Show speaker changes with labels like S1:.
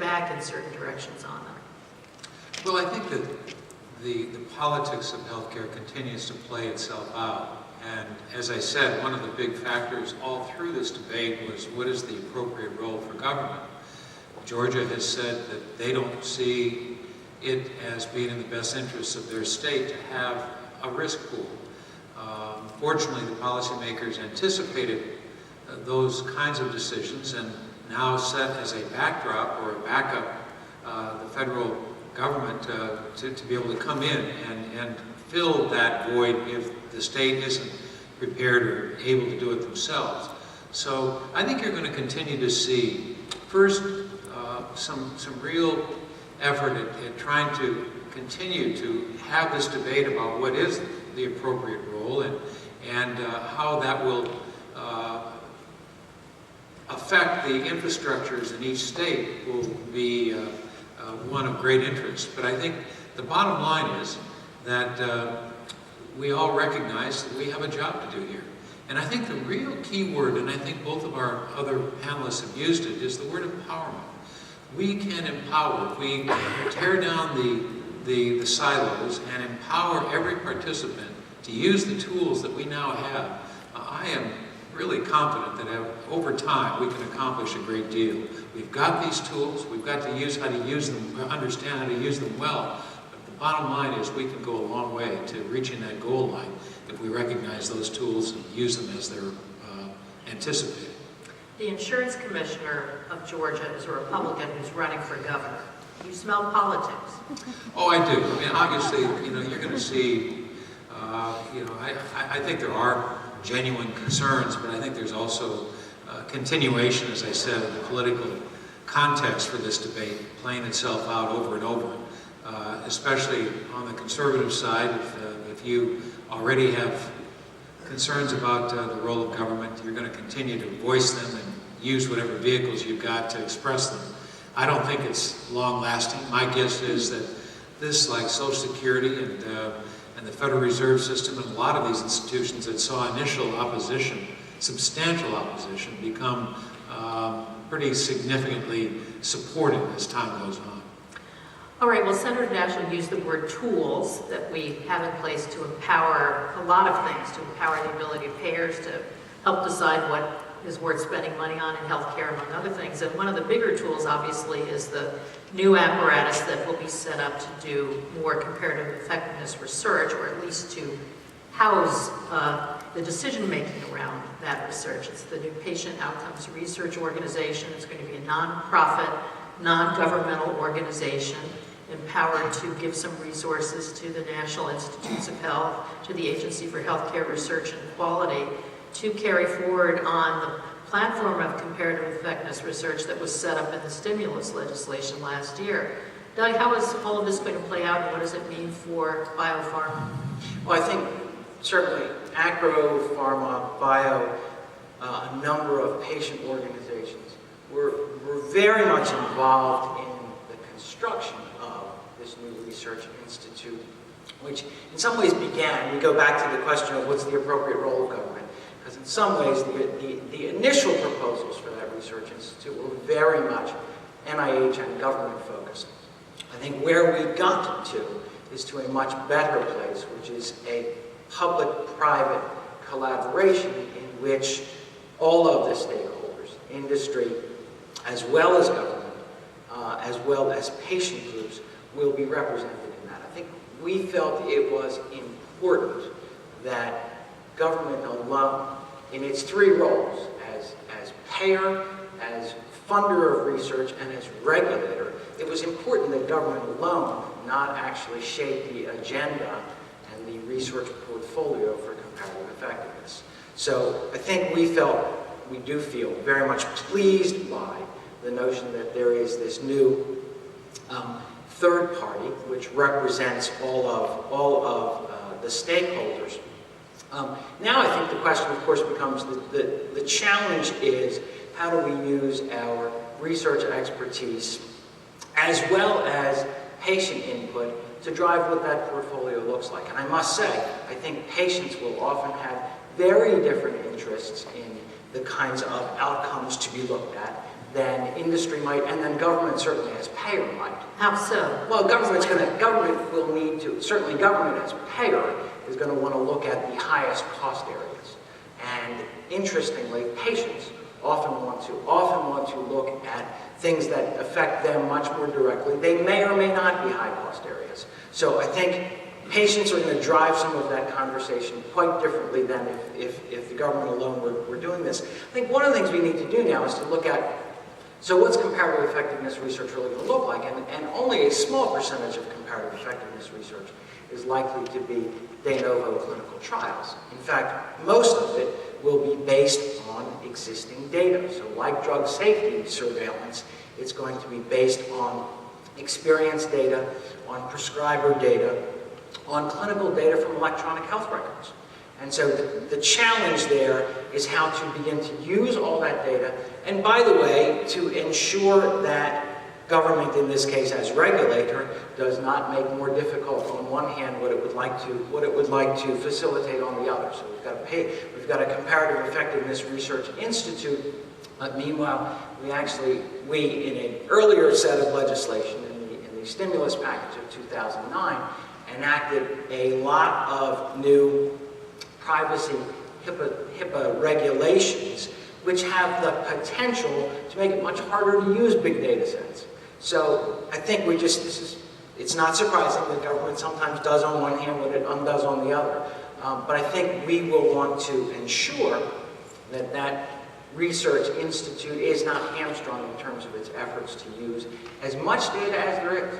S1: back in certain directions on them?
S2: Well, I think that the politics of healthcare continues to play itself out. And as I said, one of the big factors all through this debate was what is the appropriate role for government. Georgia has said that they don't see it as being in the best interests of their state to have a risk pool. Fortunately, the policymakers anticipated those kinds of decisions and now set as a backdrop or a backup the federal government to be able to come in and fill that void if the state isn't prepared or able to do it themselves. So I think you're going to continue to see, first, some real effort at trying to continue to have this debate about what is the appropriate role and how that will affect the infrastructures in each state will be one of great interest. But I think the bottom line is that we all recognize that we have a job to do here. And I think the real key word, and I think both of our other panelists have used it, is the word empowerment. We can empower. If we tear down the silos and empower every participant to use the tools that we now have, I am really confident that over time we can accomplish a great deal. We've got these tools, we've got to use how to use them, understand how to use them well, but the bottom line is we can go a long way to reaching that goal line if we recognize those tools and use them as they're anticipated.
S1: The insurance commissioner of Georgia is a Republican who's running for governor. You smell politics.
S2: Oh, I do. I mean, obviously, you're going to see, I think there are genuine concerns, but I think there's also continuation, as I said, of the political context for this debate playing itself out over and over, especially on the conservative side. If you already have concerns about the role of government, you're going to continue to voice them and use whatever vehicles you've got to express them. I don't think it's long-lasting. My guess is that this, like Social Security and the Federal Reserve System and a lot of these institutions that saw initial opposition, substantial opposition, become pretty significantly supported as time goes on.
S1: All right, well, Senator Daschle used the word tools that we have in place to empower a lot of things, to empower the ability of payers to help decide what is worth spending money on in healthcare, among other things. And one of the bigger tools, obviously, is the new apparatus that will be set up to do more comparative effectiveness research, or at least to house the decision-making around that research. It's the new Patient Outcomes Research Organization. It's going to be a nonprofit, non-governmental organization empowered to give some resources to the National Institutes of Health, to the Agency for Healthcare Research and Quality, to carry forward on the platform of comparative effectiveness research that was set up in the stimulus legislation last year. Doug, how is all of this going to play out, and what does it mean for biopharma?
S3: Well, I think certainly ACRO, pharma, bio, a number of patient organizations were very much involved in the construction of this new research institute, which in some ways began, we go back to the question of what's the appropriate role of government, because in some ways the initial proposals for that research institute were very much NIH and government focused. I think where we've gotten to is to a much better place, which is a public-private collaboration in which all of the stakeholders, industry, as well as government, as well as patient groups, will be represented in that. I think we felt it was important that government alone, in its three roles, as payer, as funder of research, and as regulator, it was important that government alone not actually shape the agenda and the research portfolio for comparative effectiveness. So I think we do feel very much pleased by the notion that there is this new third party which represents all of the stakeholders. Now I think the question, of course, becomes the challenge is how do we use our research expertise as well as patient input to drive what that portfolio looks like. And I must say, I think patients will often have very different interests in the kinds of outcomes to be looked at than industry might, and then government certainly as payer might.
S1: How so?
S3: Well, government will need to, certainly government as payer is going to want to look at the highest cost areas. And interestingly, patients often want to look at things that affect them much more directly. They may or may not be high cost areas. So I think patients are going to drive some of that conversation quite differently than if the government alone were doing this. I think one of the things we need to do now is to look at, so what's comparative effectiveness research really going to look like? And only a small percentage of comparative effectiveness research is likely to be de novo clinical trials. In fact, most of it will be based on existing data. So like drug safety surveillance, it's going to be based on experience data, on prescriber data, on clinical data from electronic health records. And so the challenge there is how to begin to use all that data, and by the way, to ensure that government, in this case as regulator, does not make more difficult on one hand what it would like to facilitate on the other. So we've got a comparative effectiveness research institute. Meanwhile, we in an earlier set of legislation in the stimulus package of 2009 enacted a lot of new privacy HIPAA regulations, which have the potential to make it much harder to use big data sets. So I think it's not surprising that government sometimes does on one hand what it undoes on the other. But I think we will want to ensure that that research institute is not hamstrung in terms of its efforts to use as much data as there is.